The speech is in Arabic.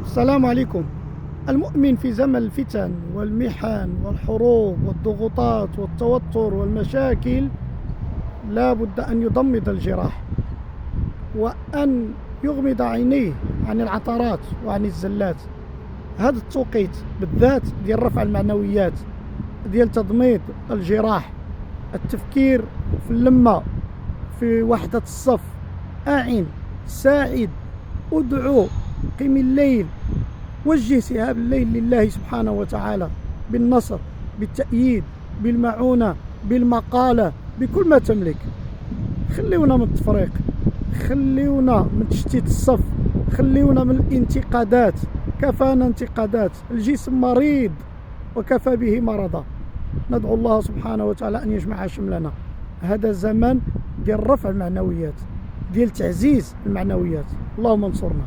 السلام عليكم. المؤمن في زمن الفتن والمحن والحروب والضغوطات والتوتر والمشاكل لا بد أن يضمد الجراح وأن يغمض عينيه عن العثرات وعن الزلات. هذا التوقيت بالذات ديال رفع المعنويات، ديال تضميد الجراح، التفكير في اللمة، في وحدة الصف، أعن، ساعد، ادعو، قم الليل، وجه سهام الليل لله سبحانه وتعالى بالنصر، بالتأييد، بالمعونة، بالمقالة، بكل ما تملك. خليونا من التفريق، خليونا من تشتيت الصف، خليونا من الانتقادات. كفانا انتقادات، الجسم مريض وكفى به مرضا. ندعو الله سبحانه وتعالى أن يجمع شملنا. هذا زمن ديال رفع المعنويات، ديال تعزيز المعنويات. اللهم انصرنا.